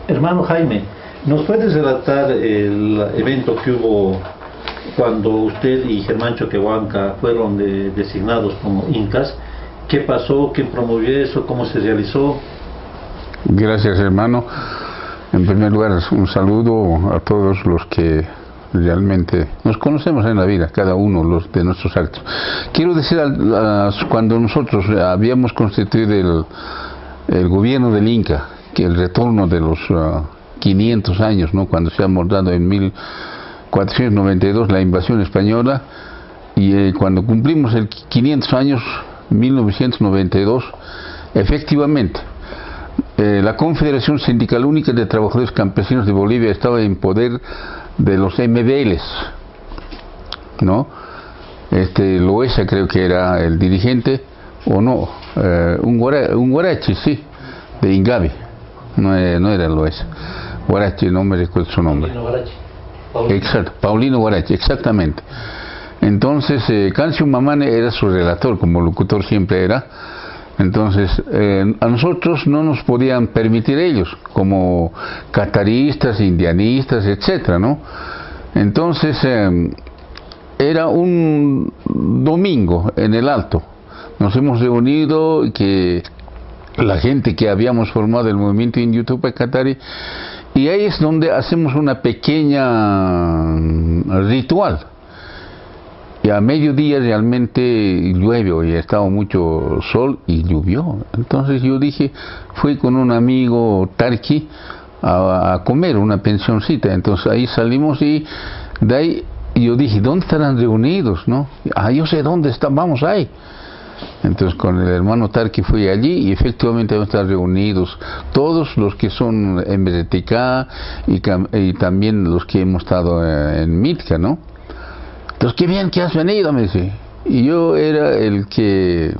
Hermano Jaime, ¿nos puedes relatar el evento que hubo cuando usted y Germán Choquehuanca fueron designados como incas? ¿Qué pasó? ¿Quién promovió eso? ¿Cómo se realizó? Gracias, hermano. En primer lugar, un saludo a todos los que realmente nos conocemos en la vida, cada uno de nuestros actos. Quiero decir, cuando nosotros habíamos constituido el gobierno del Inca, que el retorno de los 500 años, ¿no?, cuando se ha dado en 1492 la invasión española, y cuando cumplimos el 500 años, 1992, efectivamente, la Confederación Sindical Única de Trabajadores Campesinos de Bolivia estaba en poder de los MBLs, ¿no? Loesa creo que era el dirigente, o no, un guarachi, sí, de Ingavi, no era Loesa. Guarachi, no me recuerdo su nombre. Exacto, Paulino Guarachi, exactamente. Entonces, Cancio Mamane era su relator, como locutor siempre era. Entonces, a nosotros no nos podían permitir ellos, como cataristas, indianistas, etcétera, ¿no? Entonces, era un domingo en el Alto. Nos hemos reunido, que la gente que habíamos formado el movimiento Indio Tupac Katari, y ahí es donde hacemos una pequeña ritual. Y a mediodía realmente llueve, y estaba mucho sol y llovió. Entonces yo dije, fui con un amigo Tarqui a comer una pensioncita. Entonces ahí salimos, y de ahí yo dije, ¿dónde estarán reunidos, no? Yo sé dónde están, vamos ahí. Entonces con el hermano Tarqui fui allí, y efectivamente vamos a estar reunidos todos los que son MRTK y también los que hemos estado en Mitka, ¿no? Entonces, qué bien que has venido, me dice. Y yo era el que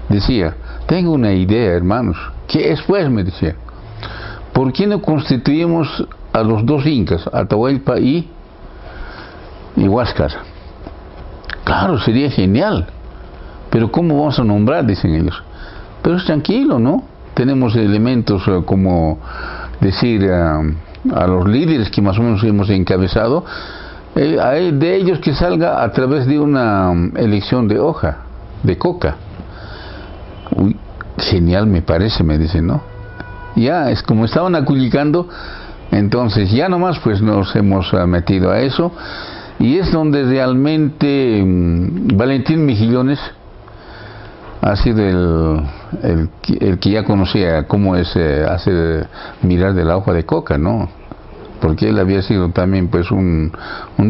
decía, tengo una idea, hermanos. ¿Qué es, pues? Me decía. ¿Por qué no constituimos a los dos incas, Atahualpa y Huáscar? Claro, sería genial. Pero ¿cómo vamos a nombrar? Dicen ellos. Pero es tranquilo, ¿no? Tenemos elementos como decir a los líderes que más o menos hemos encabezado, de ellos que salga a través de una elección de hoja, de coca. Uy, genial me parece, me dicen, ¿no? Ya, es como estaban aculicando, entonces ya nomás pues nos hemos metido a eso, y es donde realmente Valentín Mejillones ha sido el que ya conocía cómo es hacer mirar de la hoja de coca, ¿no? Porque él había sido también pues un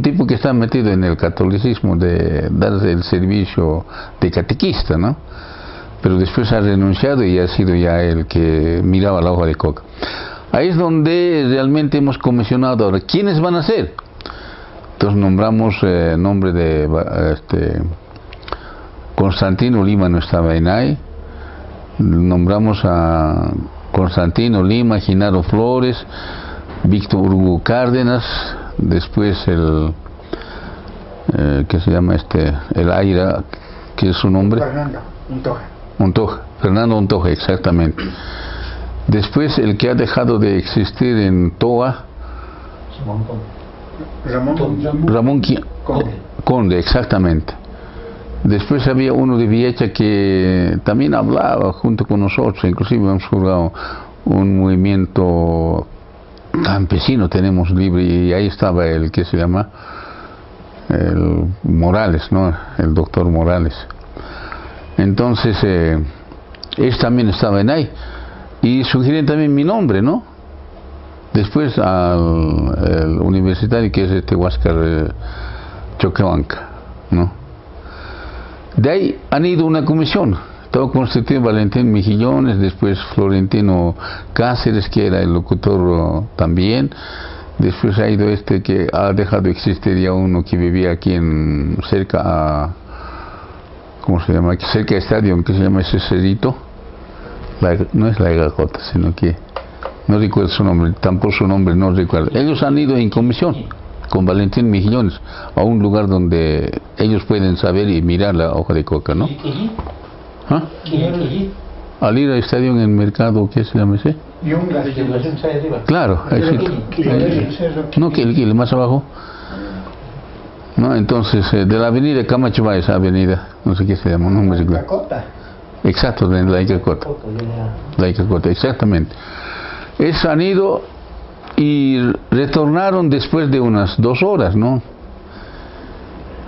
tipo que está metido en el catolicismo, de dar el servicio de catequista, ¿no? Pero después ha renunciado y ha sido ya el que miraba la hoja de coca. Ahí es donde realmente hemos comisionado ahora, ¿quiénes van a ser? Entonces nombramos nombre de Constantino Lima, no estaba en ahí. Nombramos a Constantino Lima, Genaro Flores, Víctor Hugo Cárdenas, después ¿qué se llama el Aira, que es su nombre? Fernando Untoja, Fernando Untoja, exactamente. Después el que ha dejado de existir en Toa, Ramón Conde, exactamente. Después había uno de Viecha que también hablaba junto con nosotros, inclusive hemos jugado un movimiento campesino, tenemos libre, y ahí estaba el que se llama el Morales, ¿no? El doctor Morales. Entonces él también estaba en ahí, y sugieren también mi nombre, ¿no? Después al universitario, que es Huáscar Choquehuanca, ¿no? De ahí han ido una comisión. Estaba constituido Valentín Mejillones, después Florentino Cáceres, que era el locutor también. Después ha ido que ha dejado de existir ya uno que vivía aquí cerca a, ¿cómo se llama? Cerca del estadio, que se llama ese cerrito. No es la Gajota, sino que no recuerdo su nombre, tampoco su nombre no recuerdo. Ellos han ido en comisión con Valentín Mejillones a un lugar donde ellos pueden saber y mirar la hoja de coca, ¿no? ¿Ah? al ir al estadio en el mercado, ¿qué se llama ese? Claro, no, que el más abajo. No, entonces, de la avenida Camacho va esa avenida, no sé qué se llama, no me recuerdo. Exacto, de la Icacota. La Icacota, exactamente. Han ido y retornaron después de unas 2 horas, ¿no?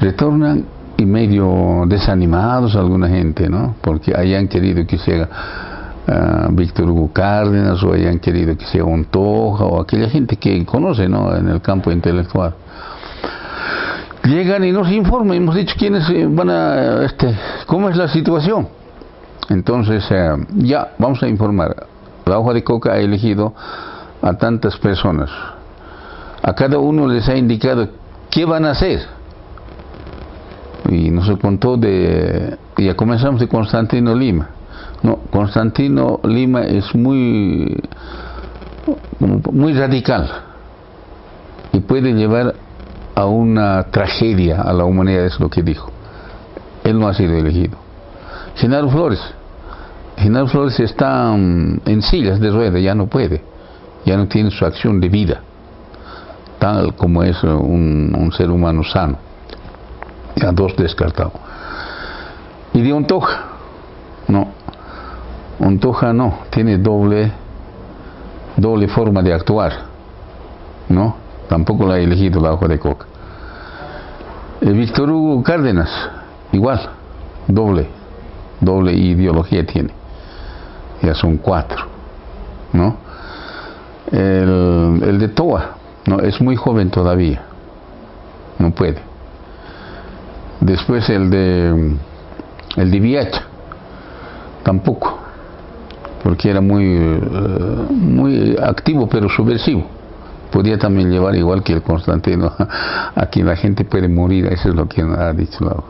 Retornan y medio desanimados alguna gente, ¿no? Porque hayan querido que sea Víctor Hugo Cárdenas, o hayan querido que sea Ontoja, o aquella gente que conoce, ¿no?, en el campo intelectual. Llegan y nos informan, hemos dicho quiénes van a, cómo es la situación. Entonces, ya, vamos a informar. La hoja de coca ha elegido a tantas personas. A cada uno les ha indicado qué van a hacer. Y nos contó ya comenzamos de Constantino Lima. No, Constantino Lima es muy radical y puede llevar a una tragedia a la humanidad, es lo que dijo. Él no ha sido elegido. Genaro Flores está en sillas de ruedas, ya no puede, ya no tiene su acción de vida, tal como es un ser humano sano. Ya 2 descartados. Y de Ontoja, no, tiene doble forma de actuar, ¿no? Tampoco la ha elegido la hoja de coca. Víctor Hugo Cárdenas, igual, doble ideología tiene. Ya son 4, ¿no? El de Toa, no, es muy joven todavía, no puede. Después el de Viacha, tampoco, porque era muy activo pero subversivo. Podía también llevar, igual que el Constantino, a quien la gente puede morir. Eso es lo que ha dicho la hoja.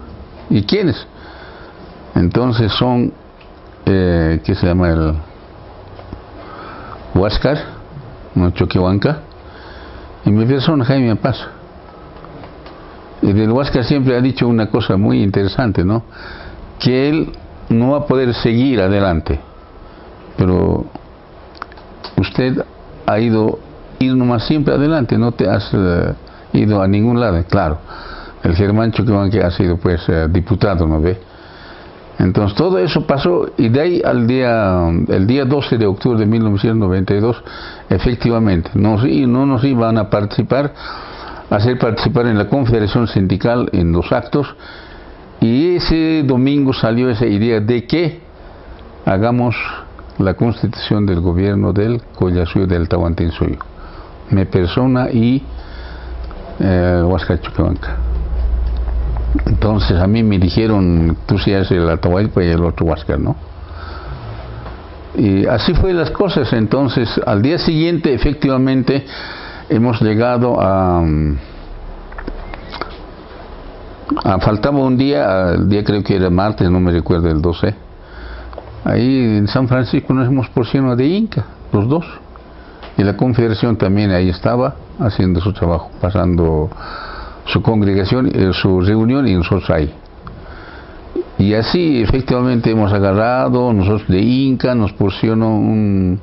¿Y quiénes? Entonces son, ¿qué se llama? El Huáscar, ¿no? Choquehuanca, y mi persona, Jaime Paz. Y del Huáscar siempre ha dicho una cosa muy interesante, ¿no? Que él no va a poder seguir adelante, pero usted ha ir nomás siempre adelante, no te has ido a ningún lado. Claro, el Germán Choquehuanca ha sido pues diputado, ¿no ve? Entonces todo eso pasó, y de ahí el día 12 de octubre de 1992, efectivamente, no nos iban a hacer participar en la Confederación Sindical en los actos, y ese domingo salió esa idea de que hagamos la constitución del gobierno del Collasuyo del Tahuantinsuyo, mi persona y Huáscar Choquehuanca. Entonces a mí me dijeron, tú sí haces el Atahualpa y el otro Huáscar, ¿no? Y así fue las cosas. Entonces al día siguiente efectivamente hemos llegado faltaba un día, el día creo que era martes, no me recuerdo, el 12. Ahí en San Francisco nos hemos porcionado de Inca, los 2. Y la Confederación también ahí estaba haciendo su trabajo, pasando su congregación, su reunión, y nosotros ahí. Y así efectivamente hemos agarrado, nosotros de Inca, nos porcionó uno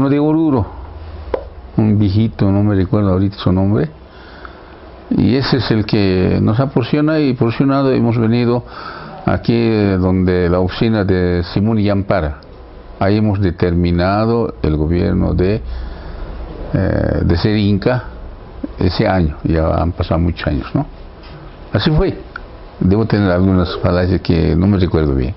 de Oruro, un viejito, no me recuerdo ahorita su nombre, y ese es el que nos ha porcionado. Hemos venido aquí donde la oficina de Simón y Ampara. Ahí hemos determinado el gobierno de ser Inca ese año. Ya han pasado muchos años, ¿no? Así fue. Debo tener algunas falacias que no me recuerdo bien.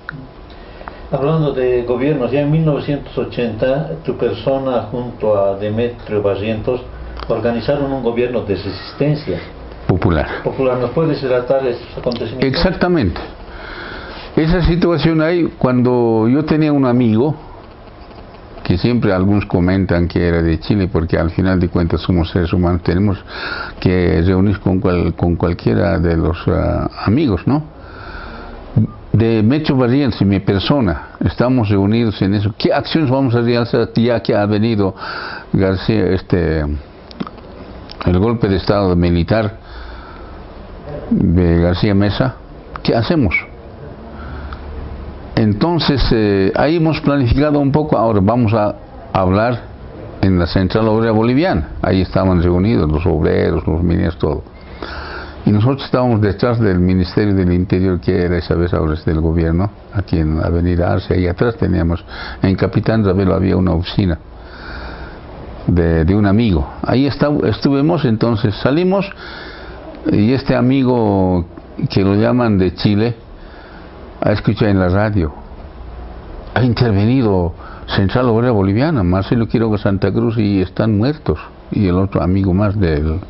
Hablando de gobiernos, ya en 1980 tu persona junto a Demetrio Barrientos organizaron un gobierno de resistencia popular. ¿Nos puedes relatar esos acontecimientos? Exactamente. Esa situación ahí, cuando yo tenía un amigo, que siempre algunos comentan que era de Chile, porque al final de cuentas somos seres humanos, tenemos que reunirnos con cualquiera de los amigos, ¿no? De Demetrio Barrientos y mi persona, estamos reunidos en eso. ¿Qué acciones vamos a realizar ya que ha venido García, el golpe de estado militar de García Mesa? ¿Qué hacemos? Entonces, ahí hemos planificado un poco. Ahora vamos a hablar en la Central Obrera Boliviana. Ahí estaban reunidos los obreros, los mineros, todo. Y nosotros estábamos detrás del Ministerio del Interior, que era esa vez ahora es del gobierno, aquí en Avenida Arce. Ahí atrás teníamos, en Capitán Ravelo había una oficina de un amigo. Ahí estuvimos, entonces salimos, y este amigo que lo llaman de Chile, ha escuchado en la radio, ha intervenido Central Obrera Boliviana, Marcelo Quiroga Santa Cruz, y están muertos, y el otro amigo más del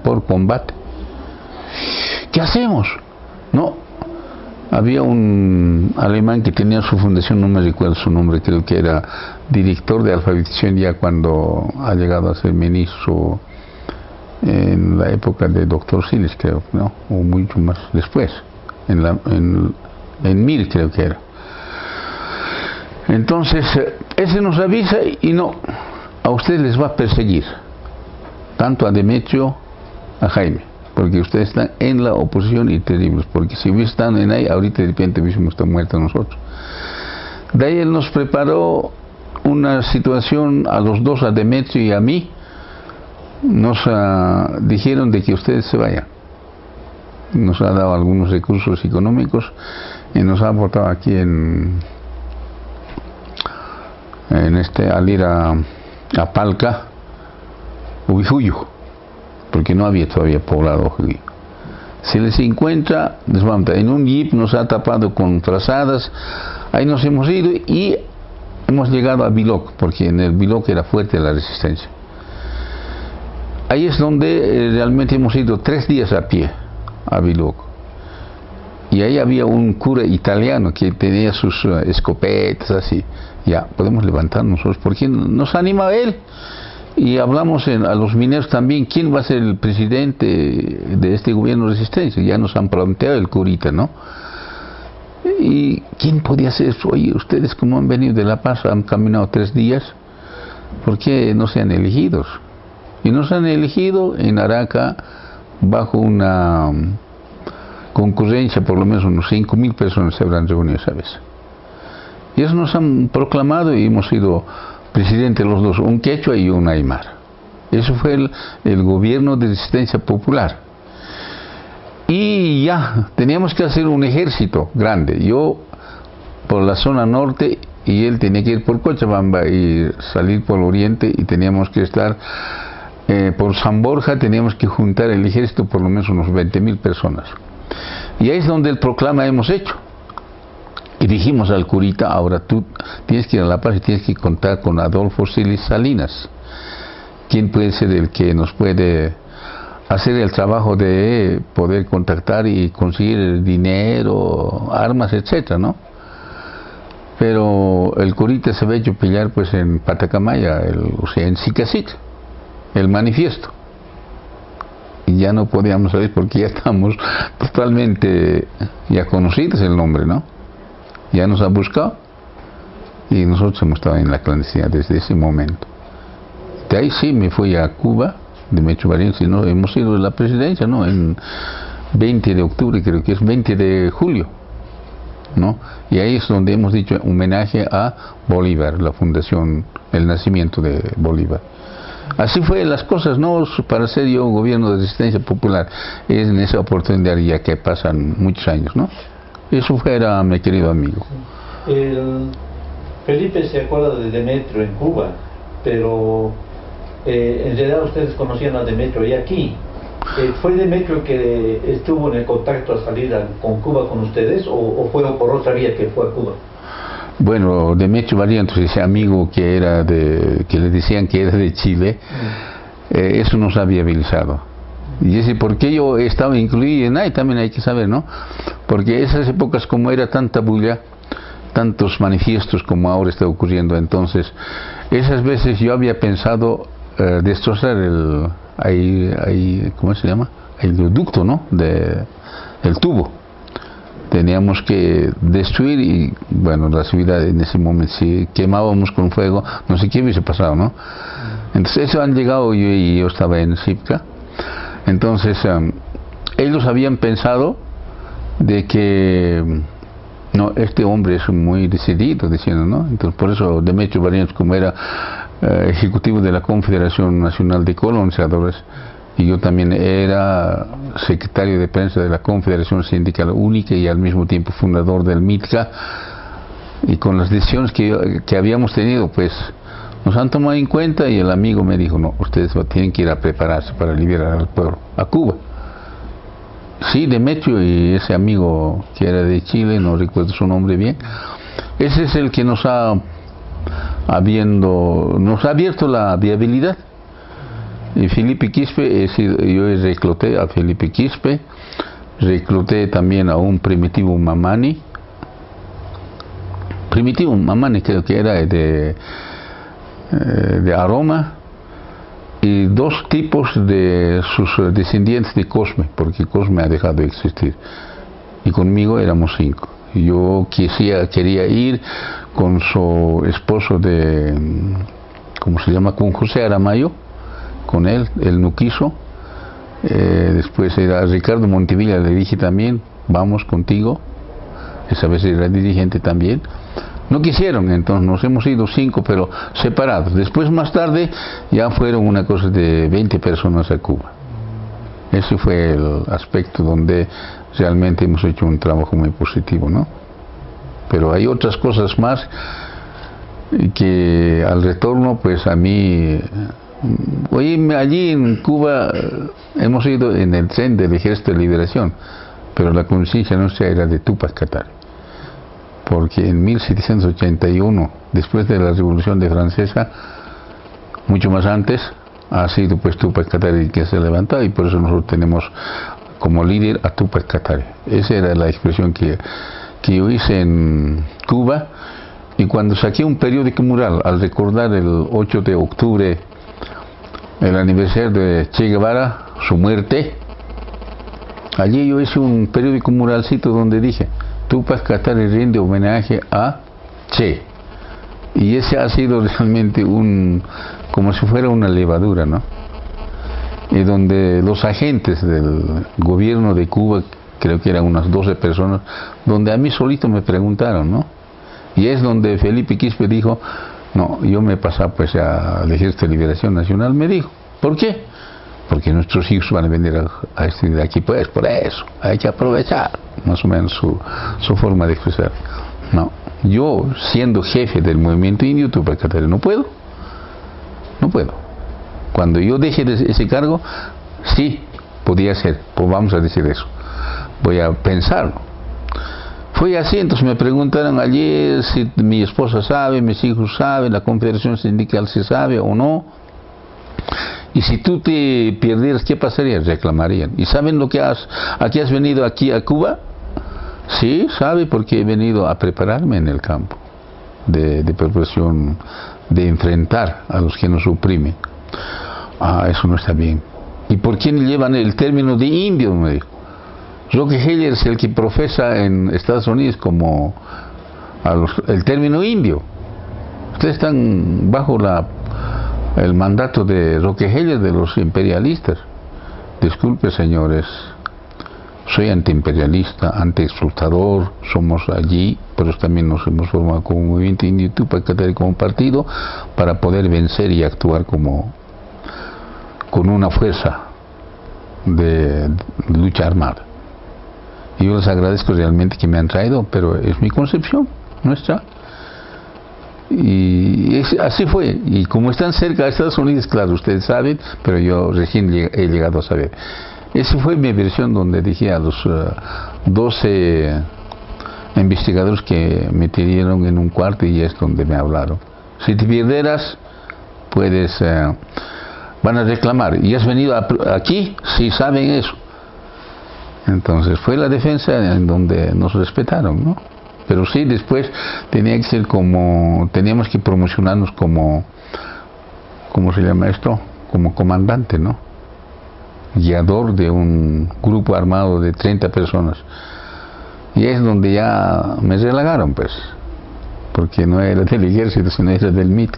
por combate. ¿Qué hacemos? No, había un alemán que tenía su fundación, no me recuerdo su nombre, creo que era director de alfabetización ya cuando ha llegado a ser ministro en la época de doctor Siles, creo, ¿no? O mucho más después, en MIR creo que era. Entonces, ese nos avisa y no, a ustedes les va a perseguir, tanto a Demetrio, a Jaime, porque ustedes están en la oposición y terribles, porque si hubiesen estado en ahí, ahorita de repente hubiésemos estado muertos nosotros. De ahí él nos preparó una situación a los dos, a Demetrio y a mí. Nos dijeron de que ustedes se vayan. Nos ha dado algunos recursos económicos y nos ha aportado aquí al ir a Palca, Ubijuyo, porque no había todavía poblado. Se les encuentra, en un jeep, nos ha tapado con trazadas. Ahí nos hemos ido y hemos llegado a Biloc, porque en el Biloc era fuerte la resistencia. Ahí es donde realmente hemos ido 3 días a pie a Biloc. Y ahí había un cura italiano que tenía sus escopetas así. Ya, podemos levantarnos nosotros, porque nos anima él. Y hablamos a los mineros también, ¿quién va a ser el presidente de este gobierno de resistencia? Ya nos han planteado el curita, ¿no? ¿Y quién podía ser eso? Oye, ustedes como han venido de La Paz, han caminado 3 días, ¿por qué no sean elegidos? Y nos han elegido en Araca bajo una concurrencia, por lo menos unos 5.000 personas se habrán reunido esa vez. Y eso nos han proclamado y hemos sido presidente los dos, un quechua y un aymara. Eso fue el gobierno de resistencia popular. Y ya, teníamos que hacer un ejército grande. Yo por la zona norte y él tenía que ir por Cochabamba y salir por el oriente, y teníamos que estar por San Borja, teníamos que juntar el ejército por lo menos unos 20.000 personas. Y ahí es donde el proclama hemos hecho. Y dijimos al curita, ahora tú tienes que ir a La Paz y tienes que contar con Adolfo Siles Salinas. ¿Quién puede ser el que nos puede hacer el trabajo de poder contactar y conseguir dinero, armas, etcétera, ¿no? Pero el curita se había hecho pillar pues en Patacamaya, o sea, en Sicasit, el manifiesto. Y ya no podíamos saber porque ya estamos totalmente ya conocidos el nombre, ¿no? Ya nos ha buscado y nosotros hemos estado en la clandestinidad desde ese momento. De ahí sí me fui a Cuba, de Mecho Valencia, ¿no? Hemos ido de la presidencia, ¿no? En 20 de octubre, creo que es 20 de julio, ¿no? Y ahí es donde hemos dicho homenaje a Bolívar, la fundación, el nacimiento de Bolívar. Así fue las cosas, ¿no? Para ser yo gobierno de resistencia popular, es en esa oportunidad ya que pasan muchos años, ¿no? Eso fuera, mi querido amigo. Felipe se acuerda de Demetrio en Cuba, pero en realidad ustedes conocían a Demetrio y aquí. ¿Fue Demetrio que estuvo en el contacto a salir con Cuba con ustedes o fue por otra vía que fue a Cuba? Bueno, Demetrio Barrientos, ese amigo que le decían que era de Chile, eso nos ha viabilizado. Y ese por qué yo estaba incluido en ahí también hay que saber, ¿no? Porque esas épocas, como era tanta bulla, tantos manifiestos como ahora está ocurriendo, entonces esas veces yo había pensado destrozar ¿cómo se llama? El ducto, ¿no? El tubo. Teníamos que destruir y, bueno, la seguridad en ese momento, si quemábamos con fuego, no sé qué hubiese pasado, ¿no? Entonces eso han llegado yo estaba en Sipca. Entonces ellos habían pensado de que No, este hombre es muy decidido, diciendo, ¿no? Entonces, por eso Demetrio Barrientos, como era ejecutivo de la Confederación Nacional de Colonizadores, y yo también era secretario de prensa de la Confederación Sindical Única y al mismo tiempo fundador del MITCA, y con las decisiones que habíamos tenido, pues nos han tomado en cuenta, y el amigo me dijo, no, ustedes tienen que ir a prepararse para liberar al pueblo, a Cuba. Sí, Demetrio y ese amigo que era de Chile, no recuerdo su nombre bien, ese es el que nos ha abierto la viabilidad. Y Felipe Quispe, yo recluté a Felipe Quispe, recluté también a un Primitivo Mamani creo que era de Aroma, y 2 tipos de sus descendientes de porque Cosme ha dejado de existir, y conmigo éramos 5. Yo quería ir con su esposo ¿cómo se llama? Con José Aramayo, con él no quiso. Después era Ricardo Montevilla, le dije también, vamos contigo, esa vez era dirigente también. No quisieron, entonces nos hemos ido 5, pero separados. Después, más tarde, ya fueron una cosa de 20 personas a Cuba. Ese fue el aspecto donde realmente hemos hecho un trabajo muy positivo, ¿no? Pero hay otras cosas más que al retorno, pues a mí... Oye, allí en Cuba hemos ido en el tren del Ejército de Liberación, pero la conciencia nuestra era de Túpac Katari. Porque en 1781, después de la Revolución de Francesa, mucho más antes, ha sido pues Túpac Katari el que se ha levantado, y por eso nosotros tenemos como líder a Túpac Katari. Esa era la expresión que yo hice en Cuba, y cuando saqué un periódico mural al recordar el 8 de octubre, el aniversario de Che Guevara, su muerte, allí yo hice un periódico muralcito donde dije: Túpac Katari rinde homenaje a Che. Y ese ha sido realmente como si fuera una levadura, ¿no? Y donde los agentes del gobierno de Cuba, creo que eran unas 12 personas, donde a mí solito me preguntaron, ¿no? Y es donde Felipe Quispe dijo, no, yo me pasaba pues al Ejército de Liberación Nacional, me dijo. ¿Por qué? Porque nuestros hijos van a venir a estudiar aquí, pues por eso, hay que aprovechar, más o menos su forma de expresar. No, yo siendo jefe del movimiento indio Túpac Katari no puedo. Cuando yo deje ese cargo, sí, podía ser, pues vamos a decir eso, voy a pensarlo. Fue así, entonces me preguntaron ayer si mi esposa sabe, mis hijos saben, la Confederación Sindical si sabe o no. Y si tú te perdieras, ¿qué pasaría? Reclamarían. ¿Y saben a qué has venido aquí a Cuba? Sí, sabe, porque he venido a prepararme en el campo de preparación, de enfrentar a los que nos oprimen. Eso no está bien. ¿Y por qué llevan el término de indio? Me dijo. Roque Heller es el que profesa en Estados Unidos como el término indio. Ustedes están bajo el mandato de Roque Heller, de los imperialistas. Disculpe, señores, soy antiimperialista, antiexplotador, somos allí, pero también nos hemos formado como movimiento indio Túpac Katari, como partido, para poder vencer y actuar con una fuerza de lucha armada. Y yo les agradezco realmente que me han traído, pero es mi concepción nuestra. Y así fue. Y como están cerca de Estados Unidos, claro, ustedes saben, pero yo recién he llegado a saber. Esa fue mi versión, donde dije a los 12 investigadores que me tuvieron en un cuarto, y es donde me hablaron. Si te pierderas, van a reclamar. ¿Y has venido aquí? Sí, saben eso. Entonces fue la defensa en donde nos respetaron, ¿no? Pero sí, después tenía que ser teníamos que promocionarnos como, ¿cómo se llama esto? Como comandante, ¿no? Guiador de un grupo armado de 30 personas. Y es donde ya me relagaron, pues, porque no era del ejército, sino era del MIT.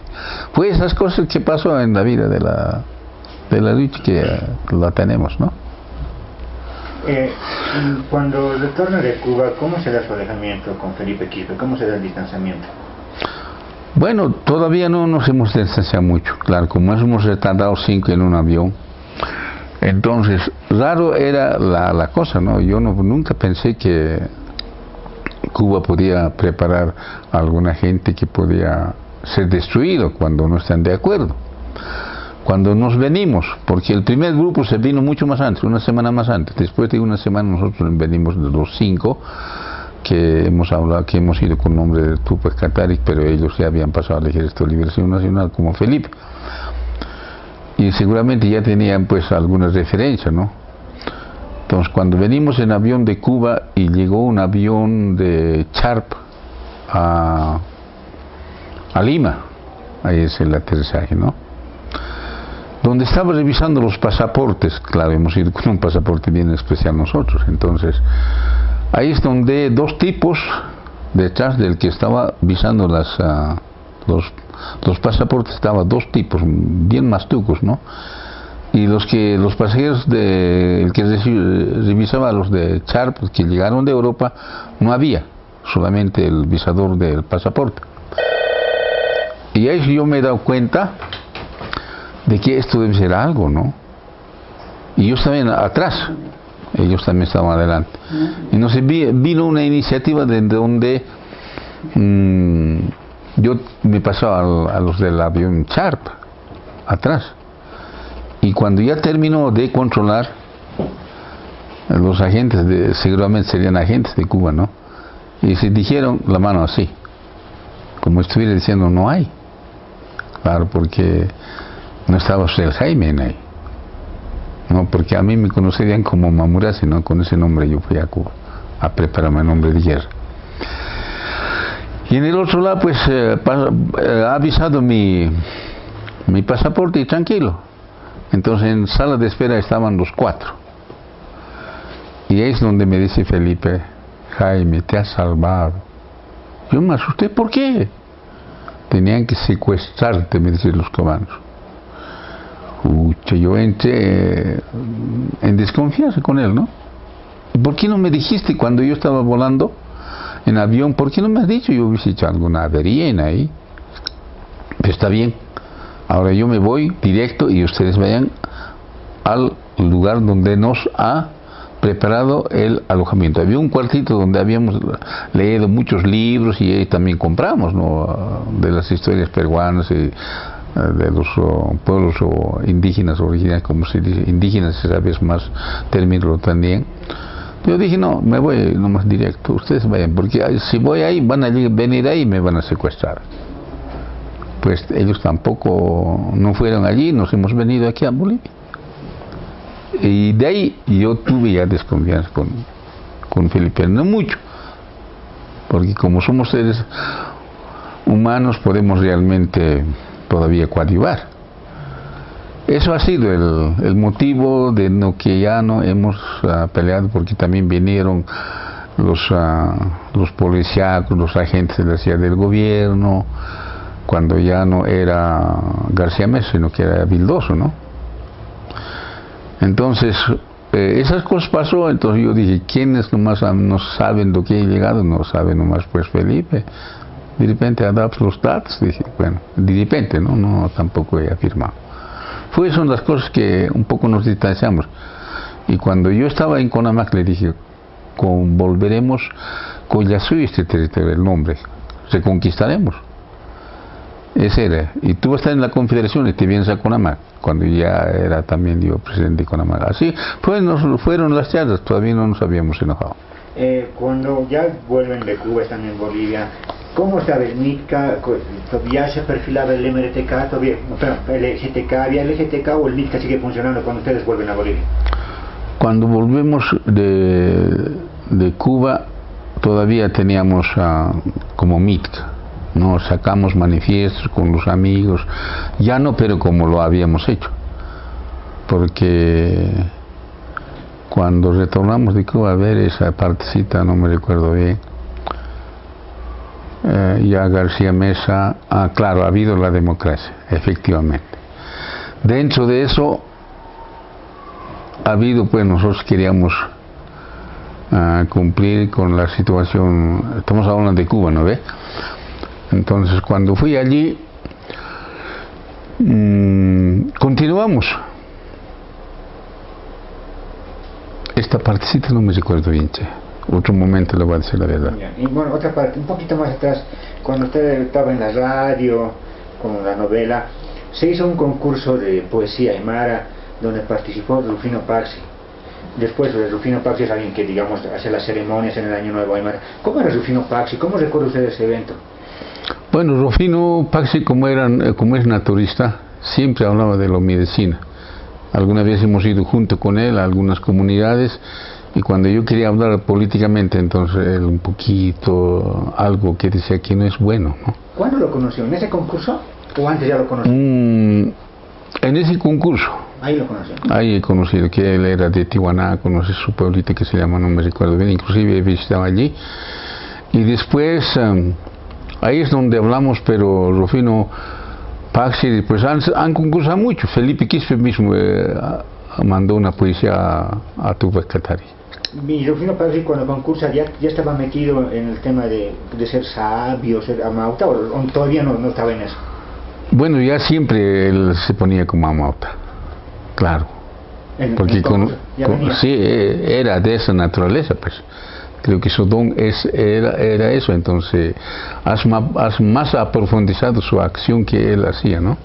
Fue esas cosas que pasó en la vida de la lucha, que la tenemos, ¿no? Cuando retorna de Cuba, ¿cómo se da su alejamiento con Felipe Quispe? ¿Cómo se da el distanciamiento? Bueno, todavía no nos hemos distanciado mucho, claro, como hemos retardado 5 en un avión. Entonces, raro era la cosa, ¿no? Yo nunca pensé que Cuba podía preparar a alguna gente que podía ser destruido cuando no están de acuerdo. Cuando nos venimos, porque el primer grupo se vino mucho más antes, una semana más antes. Después de una semana nosotros venimos de los 5 que hemos hablado, que hemos ido con nombre de Tupac Katari, pero ellos ya habían pasado al Ejército de Liberación Nacional como Felipe. Y seguramente ya tenían pues algunas referencias, ¿no? Entonces cuando venimos en avión de Cuba y llegó un avión de Sharp a Lima, ahí es el aterrizaje, ¿no? Donde estaba revisando los pasaportes, claro, hemos ido con un pasaporte bien especial nosotros, entonces ahí es donde 2 tipos detrás del que estaba visando los pasaportes, estaban 2 tipos bien mastucos, ¿no? Y los pasajeros el que revisaba los de Sharp que llegaron de Europa, no había, solamente el visador del pasaporte. Y ahí yo me he dado cuenta de que esto debe ser algo, ¿no? Y yo estaba atrás, ellos también estaban adelante. Y no sé, vino una iniciativa de donde yo me pasaba a los del avión Sharp atrás. Y cuando ya terminó de controlar, los agentes, seguramente serían agentes de Cuba, ¿no? Y se dijeron la mano así, como estuviera diciendo no hay. Claro, porque no estaba usted Jaime en ahí. No, porque a mí me conocerían como Mamurasi, ¿no? Con ese nombre yo fui a Cuba a prepararme el nombre de guerra. Y en el otro lado, pues, ha avisado mi pasaporte y tranquilo. Entonces en sala de espera estaban los 4. Y ahí es donde me dice Felipe, Jaime, te has salvado. Yo me asusté, ¿por qué? Tenían que secuestrarte, me dicen los cubanos. Yo entré en desconfianza con él, ¿no? ¿Por qué no me dijiste cuando yo estaba volando en avión? ¿Por qué no me has dicho? Yo hubiese hecho alguna avería en ahí. Pero está bien. Ahora yo me voy directo y ustedes vayan al lugar donde nos ha preparado el alojamiento. Había un cuartito donde habíamos leído muchos libros y ahí también compramos, ¿no? De las historias peruanas y de los pueblos indígenas originarios, como se dice, indígenas, sabes más término también. Yo dije, no, me voy nomás directo, ustedes vayan, porque si voy ahí, van a venir ahí y me van a secuestrar. Pues ellos tampoco no fueron allí, nos hemos venido aquí a Bolivia. Y de ahí yo tuve ya desconfianza con Felipe, no mucho, porque como somos seres humanos podemos realmente todavía coadyuvar. Eso ha sido el motivo de lo que ya no hemos peleado, porque también vinieron los policíacos, los agentes de la ciudad del gobierno, cuando ya no era García Meza, sino que era Vildoso, ¿no? Entonces, esas cosas pasó, entonces yo dije, ¿quiénes nomás no saben lo que he llegado? No saben nomás pues Felipe. De repente adapta los datos, dije, bueno, de repente, no tampoco he afirmado. Son las cosas que un poco nos distanciamos. Y cuando yo estaba en Conamac le dije, volveremos con este territorio, el nombre, reconquistaremos. Ese era. Y tú vas a estar en la Confederación y te vienes a Conamac, cuando ya era también yo presidente de Conamac. Así fueron las charlas, todavía no nos habíamos enojado. Cuando ya vuelven de Cuba, están en Bolivia, ¿cómo está el NITCA? ¿Todavía se perfilaba el MRTK? ¿El GTK? ¿Había el GTK o el NITCA sigue funcionando cuando ustedes vuelven a Bolivia? Cuando volvemos de Cuba, todavía teníamos como MITCA. Nos sacamos manifiestos con los amigos, ya no, pero como lo habíamos hecho, porque cuando retornamos de Cuba, a ver esa partecita, no me recuerdo bien, ya García Meza, claro, ha habido la democracia, efectivamente. Dentro de eso ha habido, pues nosotros queríamos cumplir con la situación. Estamos hablando de Cuba, ¿no ve? Entonces, cuando fui allí, continuamos. Esta partecita no me recuerdo bien, che. Otro momento le voy a decir la verdad. Y bueno, otra parte, un poquito más atrás, cuando usted estaba en la radio, con la novela, se hizo un concurso de poesía aymara donde participó Rufino Paxi. Después, Rufino Paxi es alguien que, digamos, hace las ceremonias en el Año Nuevo aymara. ¿Cómo era Rufino Paxi? ¿Cómo recuerda usted ese evento? Bueno, Rufino Paxi, como es naturista, siempre hablaba de la medicina. Alguna vez hemos ido junto con él a algunas comunidades, y cuando yo quería hablar políticamente, entonces él un poquito, algo que decía que no es bueno, ¿no? ¿Cuándo lo conoció? ¿En ese concurso? ¿O antes ya lo conoció? En ese concurso. Ahí lo conoció. Ahí he conocido que él era de Tijuana, conoce su pueblito que se llama, no me recuerdo bien, inclusive he visitado allí. Y después, ahí es donde hablamos, pero Rufino Paxi, pues han concursado mucho. Felipe Quispe mismo mandó una poesía a Tupac Katari. Y Rufino Paxi, cuando concursa, ya estaba metido en el tema de ser sabio, ser amauta, o todavía no estaba en eso. Bueno, ya siempre él se ponía como amauta, claro. Porque sí, era de esa naturaleza, pues. Creo que su don era eso, entonces has más aprofundizado su acción que él hacía, ¿no?